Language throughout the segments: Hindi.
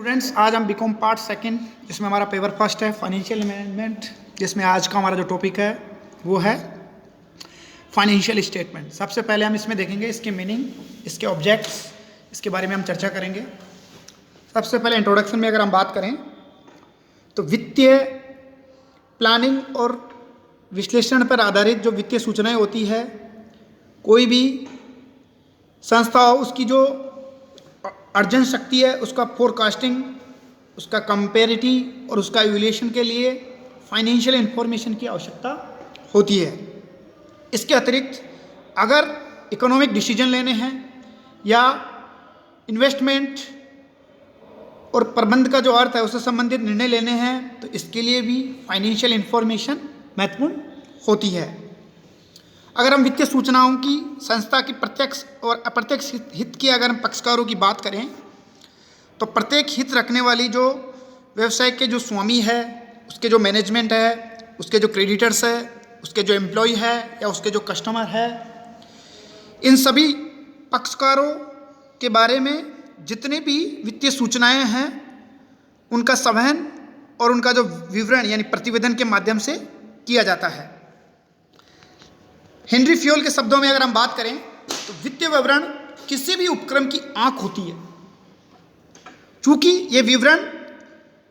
स्टूडेंट्स, आज हम बीकॉम पार्ट सेकंड जिसमें हमारा पेपर फर्स्ट है फाइनेंशियल मैनेजमेंट, जिसमें आज का हमारा जो टॉपिक है वो है फाइनेंशियल स्टेटमेंट। सबसे पहले हम इसमें देखेंगे इसके मीनिंग, इसके ऑब्जेक्ट्स, इसके बारे में हम चर्चा करेंगे। सबसे पहले इंट्रोडक्शन में अगर हम बात करें तो वित्तीय प्लानिंग और विश्लेषण पर आधारित जो वित्तीय सूचनाएं होती है, कोई भी संस्था हो उसकी जो अर्जन शक्ति है उसका फोरकास्टिंग, उसका कंपेरिटिव और उसका इवैल्यूएशन के लिए फाइनेंशियल इंफॉर्मेशन की आवश्यकता होती है। इसके अतिरिक्त अगर इकोनॉमिक डिसीजन लेने हैं या इन्वेस्टमेंट और प्रबंध का जो अर्थ है उससे संबंधित निर्णय लेने हैं तो इसके लिए भी फाइनेंशियल इंफॉर्मेशन महत्वपूर्ण होती है। अगर हम वित्तीय सूचनाओं की संस्था की प्रत्यक्ष और अप्रत्यक्ष हित की अगर हम पक्षकारों की बात करें तो प्रत्येक हित रखने वाली जो व्यवसाय के जो स्वामी है, उसके जो मैनेजमेंट है, उसके जो क्रेडिटर्स है, उसके जो एम्प्लॉय है या उसके जो कस्टमर है, इन सभी पक्षकारों के बारे में जितने भी वित्तीय सूचनाएं हैं उनका संवहन और उनका जो विवरण यानी प्रतिवेदन के माध्यम से किया जाता है। हेनरी फ्योल के शब्दों में अगर हम बात करें तो वित्तीय विवरण किसी भी उपक्रम की आंख होती है। चूंकि ये विवरण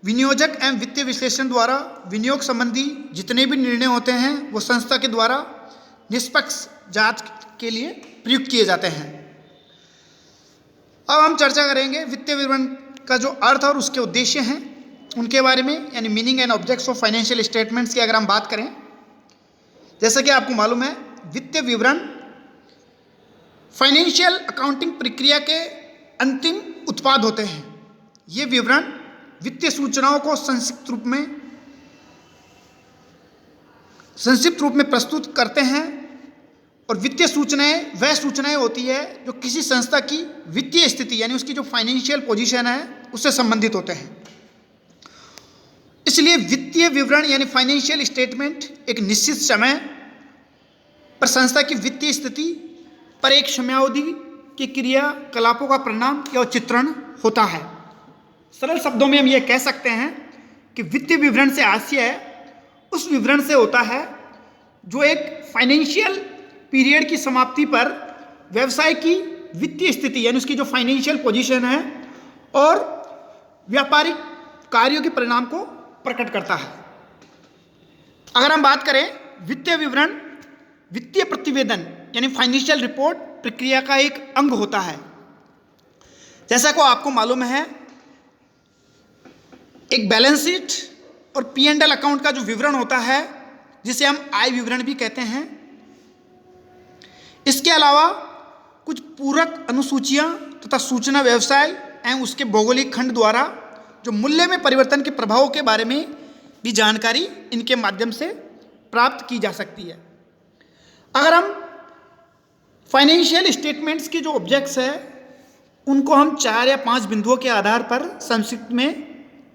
विनियोजक एवं वित्तीय विश्लेषण द्वारा विनियोग संबंधी जितने भी निर्णय होते हैं वो संस्था के द्वारा निष्पक्ष जांच के लिए प्रयुक्त किए जाते हैं। अब हम चर्चा करेंगे वित्तीय विवरण का जो अर्थ और उसके उद्देश्य हैं उनके बारे में, यानी meaning and objects of financial statements की अगर हम बात करें। जैसा कि आपको मालूम है, वित्तीय विवरण फाइनेंशियल अकाउंटिंग प्रक्रिया के अंतिम उत्पाद होते हैं। ये विवरण वित्तीय सूचनाओं को संक्षिप्त रूप में प्रस्तुत करते हैं और वित्तीय सूचनाएं वह सूचनाएं होती है जो किसी संस्था की वित्तीय स्थिति यानी उसकी जो फाइनेंशियल पोजीशन है उससे संबंधित होते हैं। इसलिए वित्तीय विवरण यानी फाइनेंशियल स्टेटमेंट एक निश्चित समय पर संस्था की वित्तीय स्थिति पर एक समयावधि की क्रियाकलापों का परिणाम या चित्रण होता है। सरल शब्दों में हम ये कह सकते हैं कि वित्तीय विवरण से आशय उस विवरण से होता है जो एक फाइनेंशियल पीरियड की समाप्ति पर व्यवसाय की वित्तीय स्थिति यानी उसकी जो फाइनेंशियल पोजीशन है और व्यापारिक कार्यों के परिणाम को प्रकट करता है। अगर हम बात करें वित्तीय विवरण वित्तीय प्रतिवेदन यानी फाइनेंशियल रिपोर्ट प्रक्रिया का एक अंग होता है। जैसा को आपको मालूम है, एक बैलेंस शीट और P&L अकाउंट का जो विवरण होता है जिसे हम आय विवरण भी कहते हैं, इसके अलावा कुछ पूरक अनुसूचियां तथा सूचना व्यवसाय एवं उसके भौगोलिक खंड द्वारा जो मूल्य में परिवर्तन के प्रभावों के बारे में भी जानकारी इनके माध्यम से प्राप्त की जा सकती है। अगर हम फाइनेंशियल स्टेटमेंट्स के जो ऑब्जेक्ट्स है उनको हम 4 या 5 बिंदुओं के आधार पर संक्षिप्त में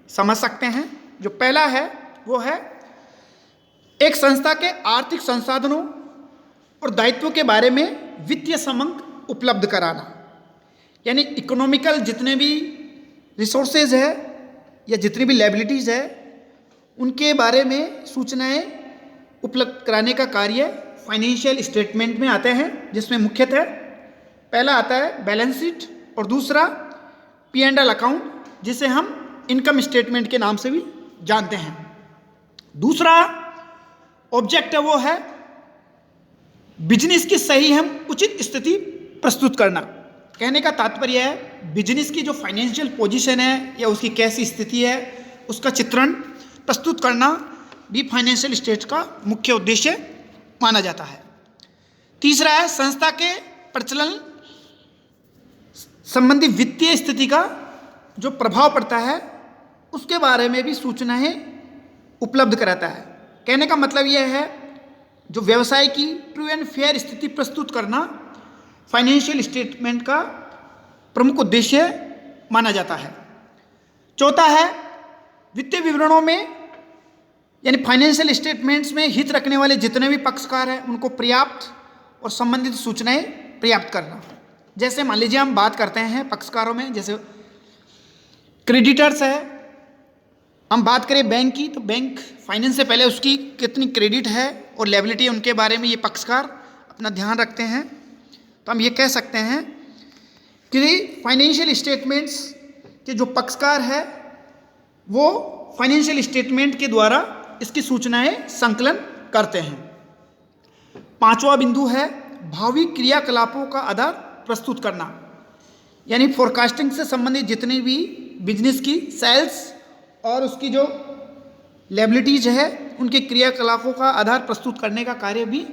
समझ सकते हैं। जो पहला है वो है एक संस्था के आर्थिक संसाधनों और दायित्वों के बारे में वित्तीय समंक उपलब्ध कराना, यानी इकोनॉमिकल जितने भी रिसोर्सेज है या जितनी भी लायबिलिटीज़ है उनके बारे में सूचनाएं उपलब्ध कराने का कार्य फाइनेंशियल स्टेटमेंट में आते हैं, जिसमें मुख्यतः पहला आता है बैलेंस शीट और दूसरा P&L अकाउंट जिसे हम इनकम स्टेटमेंट के नाम से भी जानते हैं। दूसरा ऑब्जेक्ट है वो है बिजनेस की सही हम उचित स्थिति प्रस्तुत करना। कहने का तात्पर्य है बिजनेस की जो फाइनेंशियल पोजीशन है या उसकी कैसी स्थिति है उसका चित्रण प्रस्तुत करना भी फाइनेंशियल स्टेट का मुख्य उद्देश्य माना जाता है। तीसरा है संस्था के प्रचलन संबंधी वित्तीय स्थिति का जो प्रभाव पड़ता है उसके बारे में भी सूचनाएं उपलब्ध कराता है। कहने का मतलब यह है जो व्यवसाय की ट्रू एंड फेयर स्थिति प्रस्तुत करना फाइनेंशियल स्टेटमेंट का प्रमुख उद्देश्य माना जाता है। चौथा है वित्तीय विवरणों में यानी फाइनेंशियल स्टेटमेंट्स में हित रखने वाले जितने भी पक्षकार हैं उनको पर्याप्त और संबंधित सूचनाएं प्राप्त करना। जैसे मान लीजिए हम बात करते हैं पक्षकारों में, जैसे क्रेडिटर्स है। हम बात करें बैंक की, तो बैंक फाइनेंस से पहले उसकी कितनी क्रेडिट है और लायबिलिटी, उनके बारे में ये पक्षकार अपना ध्यान रखते हैं। तो हम ये कह सकते हैं कि फाइनेंशियल स्टेटमेंट्स के जो पक्षकार है वो फाइनेंशियल स्टेटमेंट के द्वारा इसकी सूचनाएं संकलन करते हैं। पांचवा बिंदु है भावी क्रियाकलापों का आधार प्रस्तुत करना, यानी फोरकास्टिंग से संबंधित जितनी भी बिजनेस की सेल्स और उसकी जो लायबिलिटीज है उनके क्रियाकलापों का आधार प्रस्तुत करने का कार्य भी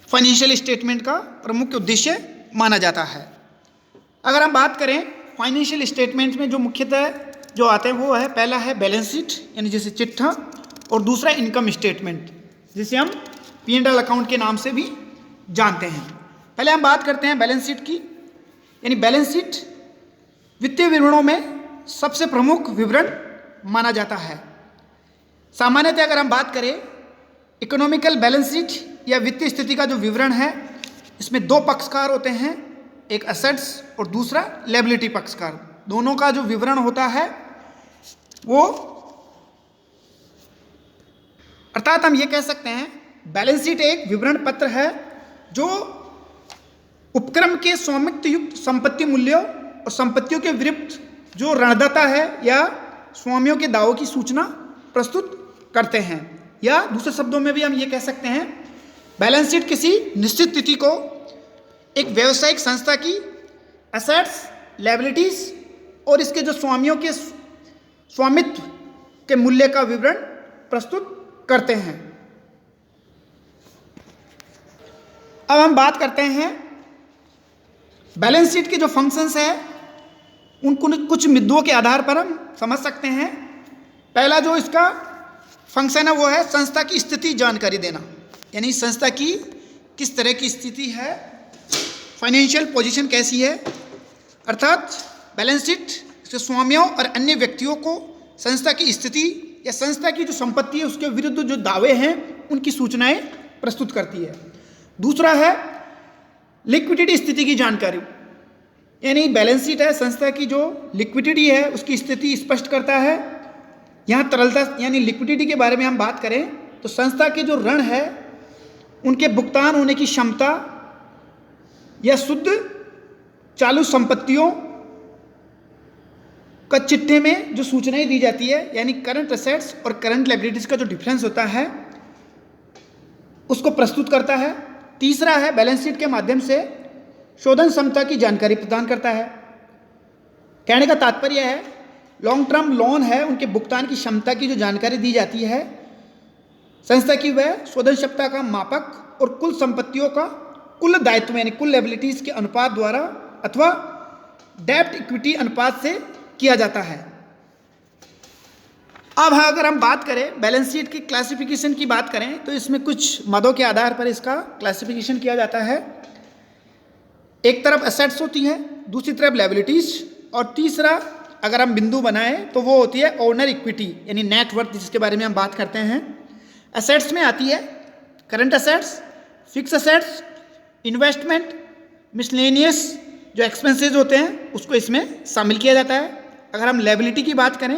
फाइनेंशियल स्टेटमेंट का प्रमुख उद्देश्य माना जाता है। अगर हम बात करें फाइनेंशियल स्टेटमेंट में जो मुख्यतः जो आते हैं वो है, पहला है बैलेंस शीट यानी जैसे चिट्ठा, और दूसरा इनकम स्टेटमेंट जिसे हम P&L अकाउंट के नाम से भी जानते हैं। पहले हम बात करते हैं बैलेंस शीट की, यानी बैलेंस शीट वित्तीय विवरणों में सबसे प्रमुख विवरण माना जाता है। सामान्यतः अगर हम बात करें इकोनॉमिकल बैलेंस शीट या वित्तीय स्थिति का जो विवरण है, इसमें दो पक्षकार होते हैं, एक एसेट्स और दूसरा लायबिलिटी पक्षकार। दोनों का जो विवरण होता है वो, अर्थात हम ये कह सकते हैं बैलेंस शीट एक विवरण पत्र है जो उपक्रम के स्वामित्व युक्त संपत्ति मूल्यों और संपत्तियों के विरुद्ध जो ऋणदाता है या स्वामियों के दावों की सूचना प्रस्तुत करते हैं। या दूसरे शब्दों में भी हम ये कह सकते हैं बैलेंस शीट किसी निश्चित तिथि को एक व्यावसायिक संस्था की एसेट्स, लायबिलिटीज और इसके जो स्वामियों के स्वामित्व के मूल्य का विवरण प्रस्तुत करते हैं। अब हम बात करते हैं बैलेंस शीट के जो फंक्शंस है उनको कुछ मुद्दों के आधार पर हम समझ सकते हैं। पहला जो इसका फंक्शन है वो है संस्था की स्थिति जानकारी देना, यानी संस्था की किस तरह की स्थिति है, फाइनेंशियल पोजीशन कैसी है। अर्थात बैलेंस शीट इसके स्वामियों और अन्य व्यक्तियों को संस्था की स्थिति या संस्था की जो संपत्ति है उसके विरुद्ध जो दावे हैं उनकी सूचनाएं प्रस्तुत करती है। दूसरा है लिक्विडिटी स्थिति की जानकारी, यानी बैलेंस शीट है संस्था की जो लिक्विडिटी है उसकी स्थिति स्पष्ट करता है। यहाँ तरलता यानी लिक्विडिटी के बारे में हम बात करें तो संस्था के जो ऋण है उनके भुगतान होने की क्षमता या शुद्ध चालू संपत्तियों का चिट्ठे में जो सूचनाएं दी जाती है, यानी करंट एसेट्स और करंट लायबिलिटीज का जो डिफरेंस होता है उसको प्रस्तुत करता है। तीसरा है बैलेंस शीट के माध्यम से शोधन क्षमता की जानकारी प्रदान करता है। कहने का तात्पर्य है लॉन्ग टर्म लोन है उनके भुगतान की क्षमता की जो जानकारी दी जाती है, संस्था की वह शोधन क्षमता का मापक और कुल संपत्तियों का कुल दायित्व यानी कुल लायबिलिटीज के अनुपात द्वारा अथवा डेब्ट इक्विटी अनुपात से किया जाता है। अब अगर हम बात करें बैलेंस शीट की क्लासिफिकेशन की बात करें तो इसमें कुछ मदों के आधार पर इसका क्लासिफिकेशन किया जाता है। एक तरफ एसेट्स होती है, दूसरी तरफ लायबिलिटीज, और तीसरा अगर हम बिंदु बनाएं तो वो होती है ओनर इक्विटी यानी नेट वर्थ, जिसके बारे में हम बात करते हैं। एसेट्स में आती है current assets, fix assets, investment, miscellaneous जो एक्सपेंसेस होते हैं उसको इसमें शामिल किया जाता है। अगर हम लायबिलिटी की बात करें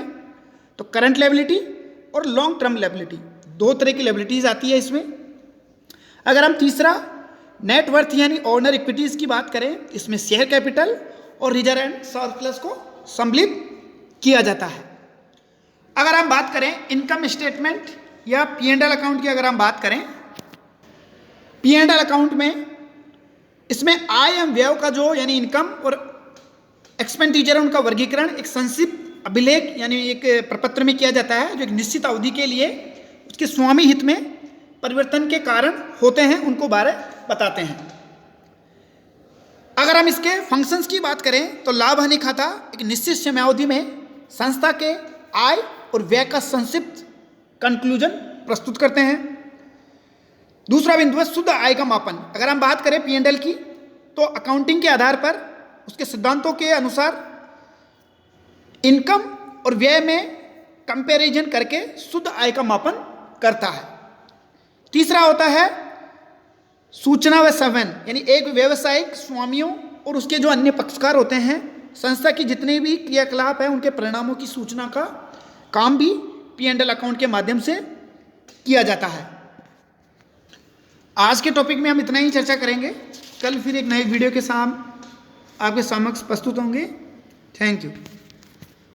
तो करंट लायबिलिटी और लॉन्ग टर्म लायबिलिटी, दो तरह की लायबिलिटीज आती है इसमें। अगर हम तीसरा नेट वर्थ यानी ओनर इक्विटीज की बात करें, इसमें शेयर कैपिटल और रिजर्व एंड सरप्लस को सम्मिलित किया जाता है। अगर हम बात करें इनकम स्टेटमेंट या P&L अकाउंट की, अगर हम बात करें P&L अकाउंट में इसमें आय एवं व्यय का जो यानी इनकम और एक्सपेंडिचर उनका वर्गीकरण एक संक्षिप्त अभिलेख यानी एक प्रपत्र में किया जाता है जो एक निश्चित अवधि के लिए उसके स्वामी हित में परिवर्तन के कारण होते हैं उनको बारे बताते हैं। अगर हम इसके फंक्शंस की बात करें तो लाभ हानि खाता एक निश्चित समयावधि में संस्था के आय और व्यय का संक्षिप्त कंक्लूजन प्रस्तुत करते हैं। दूसरा बिंदु है शुद्ध आय का मापन। अगर हम बात करें P&L की तो अकाउंटिंग के आधार पर उसके सिद्धांतों के अनुसार इनकम और व्यय में कंपैरिजन करके शुद्ध आय का मापन करता है। तीसरा होता है सूचना व सेवन, यानी एक व्यवसायिक स्वामियों और उसके जो अन्य पक्षकार होते हैं संस्था की जितने भी क्रियाकलाप है उनके परिणामों की सूचना का काम भी P&L अकाउंट के माध्यम से किया जाता है। आज के टॉपिक में हम इतना ही चर्चा करेंगे। कल फिर एक नए वीडियो के साथ आपके समक्ष प्रस्तुत होंगे। Thank you.